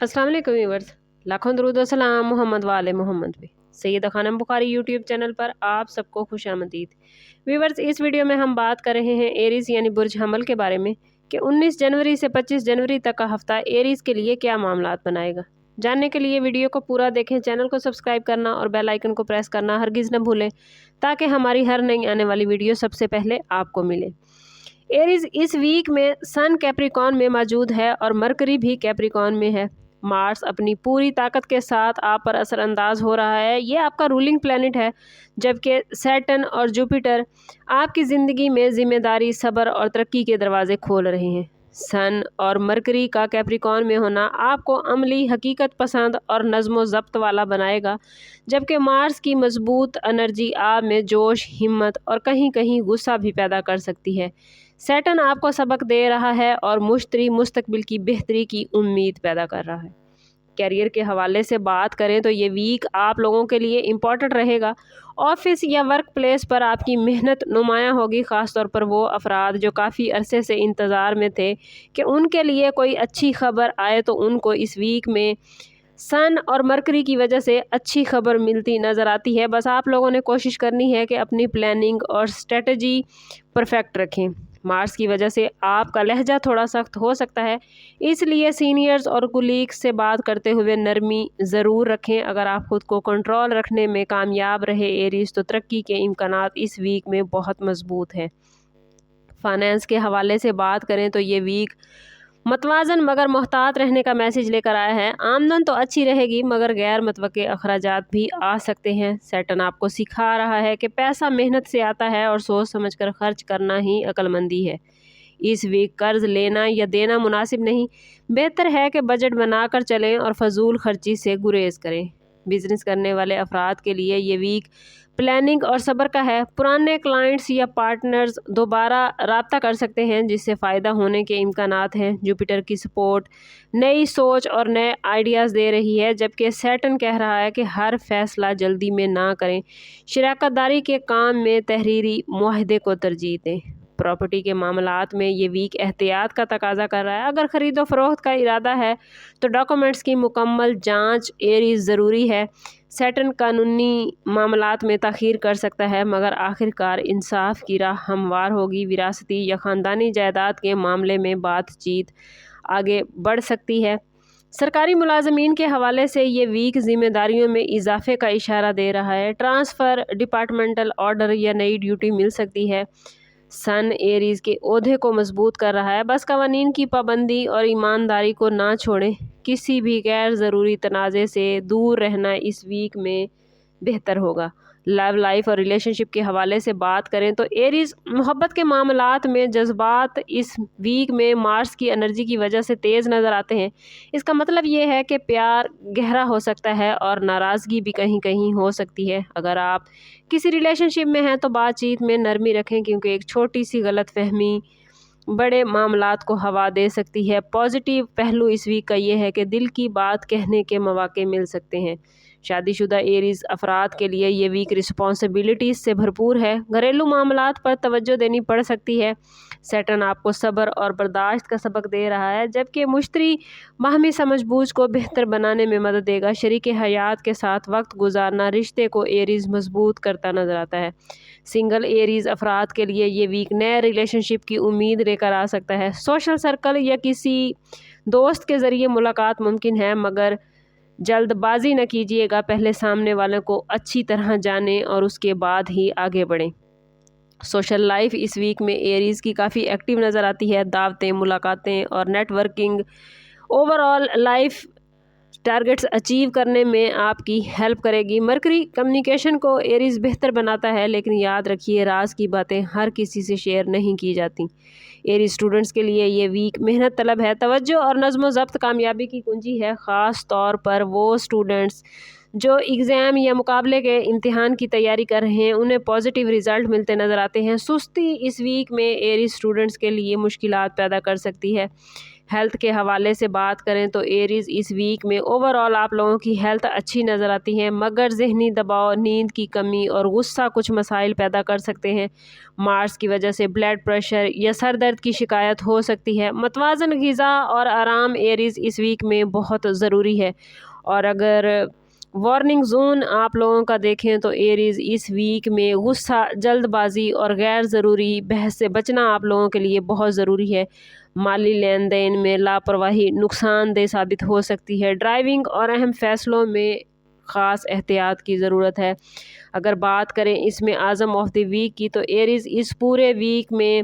अस्सलाम वालेकुम व्यूअर्स, लाखों दरूद व सलाम मोहम्मद वाले मोहम्मद पे। सैयदा खानम बुखारी यूट्यूब चैनल पर आप सबको खुशामदीद। व्यूअर्स, इस वीडियो में हम बात कर रहे हैं एरीज़ यानी बुर्ज हमल के बारे में कि 19 जनवरी से 25 जनवरी तक का हफ्ता एरीज़ के लिए क्या मामलात बनाएगा। जानने के लिए वीडियो को पूरा देखें, चैनल को सब्सक्राइब करना और बेल आइकन को प्रेस करना हरगिज़ न भूलें ताकि हमारी हर नई आने वाली वीडियो सबसे पहले आपको मिले। एरीज इस वीक में सन कैप्रिकॉन में मौजूद है और मरकरी भी कैप्रिकॉन में है। मार्स अपनी पूरी ताकत के साथ आप पर असरअंदाज हो रहा है। ये आपका रूलिंग प्लैनेट है, जबकि सैटर्न और जुपिटर आपकी ज़िंदगी में जिम्मेदारी, सब्र और तरक्की के दरवाजे खोल रहे हैं। सन और मरकरी का कैप्रिकॉन में होना आपको अमली, हकीकत पसंद और नज़्म ज़ब्त वाला बनाएगा, जबकि मार्स की मजबूत एनर्जी आप में जोश, हिम्मत और कहीं कहीं गुस्सा भी पैदा कर सकती है। सैटर्न आपको सबक दे रहा है और मुश्तरी मुस्तकबिल की बेहतरी की उम्मीद पैदा कर रहा है। कैरियर के हवाले से बात करें तो ये वीक आप लोगों के लिए इम्पॉर्टेंट रहेगा। ऑफिस या वर्क प्लेस पर आपकी मेहनत नुमायाँ होगी, ख़ास तौर पर वो अफराद जो काफ़ी अरसे से इंतज़ार में थे कि उनके लिए कोई अच्छी खबर आए, तो उनको इस वीक में सन और मरकरी की वजह से अच्छी खबर मिलती नज़र आती है। बस आप लोगों ने कोशिश करनी है कि अपनी प्लानिंग और स्ट्रेटजी परफेक्ट रखें। मार्स की वजह से आपका लहजा थोड़ा सख्त हो सकता है, इसलिए सीनियर्स और कुलीग्स से बात करते हुए नरमी ज़रूर रखें। अगर आप खुद को कंट्रोल रखने में कामयाब रहे एरीज, तो तरक्की के इम्कानात इस वीक में बहुत मजबूत हैं। फाइनेंस के हवाले से बात करें तो ये वीक मतवाजन मगर मोहतात रहने का मैसेज लेकर आया है। आमदन तो अच्छी रहेगी, मगर गैर मुतवक्के अखराजात भी आ सकते हैं। सैटर्न आपको सिखा रहा है कि पैसा मेहनत से आता है और सोच समझकर खर्च करना ही अक्लमंदी है। इस वीक कर्ज लेना या देना मुनासिब नहीं, बेहतर है कि बजट बनाकर चलें और फजूल खर्ची से गुरेज करें। बिजनेस करने वाले अफराद के लिए ये वीक प्लानिंग और सब्र का है। पुराने क्लाइंट्स या पार्टनर्स दोबारा राब्ता कर सकते हैं, जिससे फ़ायदा होने के इम्कानात हैं। जुपिटर की सपोर्ट नई सोच और नए आइडियाज़ दे रही है, जबकि सैटर्न कह रहा है कि हर फैसला जल्दी में ना करें। शराकत दारी के काम में तहरीरी मुआहदे को तरजीह दें। प्रॉपर्टी के मामलात में ये वीक एहतियात का तकाजा कर रहा है। अगर ख़रीदो फरोख्त का इरादा है तो डॉक्यूमेंट्स की मुकम्मल जांच एरीज ज़रूरी है। सैटर्न कानूनी मामलात में ताख़ीर कर सकता है, मगर आखिरकार इंसाफ की राह हमवार होगी। विरासती या ख़ानदानी जायदाद के मामले में बातचीत आगे बढ़ सकती है। सरकारी मुलाजमीन के हवाले से ये वीक ज़िम्मेदारियों में इजाफे का इशारा दे रहा है। ट्रांसफ़र, डिपार्टमेंटल ऑर्डर या नई ड्यूटी मिल सकती है। सन एरीज़ के ओहदे को मजबूत कर रहा है। बस कवानीन की पाबंदी और ईमानदारी को ना छोड़ें। किसी भी गैर ज़रूरी तनाज़े से दूर रहना इस वीक में बेहतर होगा। लव लाइफ और रिलेशनशिप के हवाले से बात करें तो एरीज़ मोहब्बत के मामलात में जज्बात इस वीक में मार्स की एनर्जी की वजह से तेज़ नज़र आते हैं। इसका मतलब ये है कि प्यार गहरा हो सकता है और नाराज़गी भी कहीं कहीं हो सकती है। अगर आप किसी रिलेशनशिप में हैं तो बातचीत में नरमी रखें, क्योंकि एक छोटी सी गलतफहमी बड़े मामलात को हवा दे सकती है। पॉजिटिव पहलू इस वीक का ये है कि दिल की बात कहने के मौके मिल सकते हैं। शादीशुदा एरीज़ अफराद के लिए ये वीक रिस्पॉन्सिबिलिटीज़ से भरपूर है। घरेलू मामलात पर तवज्जो देनी पड़ सकती है। सैटर्न आपको सब्र और बर्दाश्त का सबक दे रहा है, जबकि मुश्तरी बाहमी समझबूझ को बेहतर बनाने में मदद देगा। शरीके हयात के साथ वक्त गुजारना रिश्ते को एरीज़ मजबूत करता नज़र आता है। सिंगल एरीज़ अफराद के लिए ये वीक नए रिलेशनशिप की उम्मीद लेकर आ सकता है। सोशल सर्कल या किसी दोस्त के ज़रिए मुलाकात मुमकिन है, मगर जल्दबाजी न कीजिएगा। पहले सामने वाले को अच्छी तरह जानें और उसके बाद ही आगे बढ़ें। सोशल लाइफ इस वीक में एरीज़ की काफ़ी एक्टिव नज़र आती है। दावतें, मुलाकातें और networking overall life targets achieve करने में आपकी हेल्प करेगी। मरकरी कम्युनिकेशन को एरीज़ बेहतर बनाता है, लेकिन याद रखिए राज की बातें हर किसी से शेयर नहीं की जाती। एरीज़ स्टूडेंट्स के लिए ये वीक मेहनत तलब है। तवज्जो और नज़्म ज़ब्त कामयाबी की कुंजी है, ख़ास तौर पर वो स्टूडेंट्स जो एग्ज़ाम या मुकाबले के इम्तिहान की तैयारी कर रहे हैं, उन्हें पॉजिटिव रिज़ल्ट मिलते नज़र आते हैं। सुस्ती इस वीक में एरीज़ स्टूडेंट्स के लिए मुश्किलात पैदा कर सकती है। हेल्थ के हवाले से बात करें तो एरीज़ इस वीक में ओवरऑल आप लोगों की हेल्थ अच्छी नज़र आती है, मगर ज़हनी दबाव, नींद की कमी और गुस्सा कुछ मसाइल पैदा कर सकते हैं। मार्स की वजह से ब्लड प्रेशर या सर दर्द की शिकायत हो सकती है। मतवाज़न ग़िज़ा और आराम एरीज़ इस वीक में बहुत ज़रूरी है। और अगर वार्निंग जोन आप लोगों का देखें तो एरीज़ इस वीक में गुस्सा, जल्दबाजी और गैर ज़रूरी बहस से बचना आप लोगों के लिए बहुत ज़रूरी है। माली लेन देन में लापरवाही नुकसानदेह साबित हो सकती है। ड्राइविंग और अहम फैसलों में ख़ास एहतियात की ज़रूरत है। अगर बात करें इसमें आज़म ऑफ द वीक की तो एरीज़ इस पूरे वीक में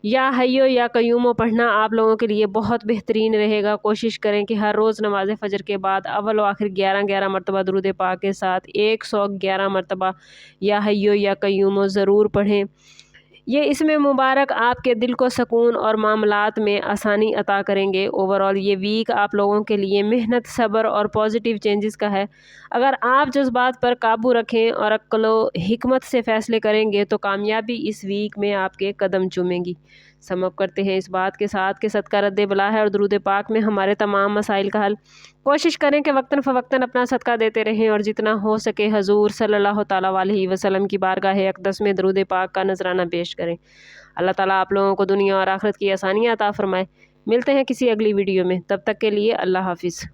या हय्यो या कयूमो पढ़ना आप लोगों के लिए बहुत बेहतरीन रहेगा। कोशिश करें कि हर रोज़ नमाज फ़जर के बाद अव्वल व आखिर 11 मरतबा दुरूद पाक के साथ 111 मरतबा या हय्यो या कयूमो ज़रूर पढ़ें। ये इसमें मुबारक आपके दिल को सुकून और मामलात में आसानी अता करेंगे। ओवरऑल ये वीक आप लोगों के लिए मेहनत, सब्र और पॉजिटिव चेंजेस का है। अगर आप जज्बात पर काबू रखें और अक्ल व हिकमत से फ़ैसले करेंगे तो कामयाबी इस वीक में आपके कदम चूमेंगी। सम अप करते हैं इस बात के साथ कि सदका रद्द बला है और दुरूद पाक में हमारे तमाम मसाइल का हल। कोशिश करें कि वक्तन फ़वक्तन अपना सदका देते रहें और जितना हो सके हजूर सल्लल्लाहु ताला अलैहि वसल्लम की बारगाह अक़दस में दुरूद पाक का नजराना पेश करें। अल्लाह ताला आप लोगों को दुनिया और आखिरत की आसानियाँ अता फ़रमाए। मिलते हैं किसी अगली वीडियो में, तब तक के लिए अल्लाह हाफ़िज़।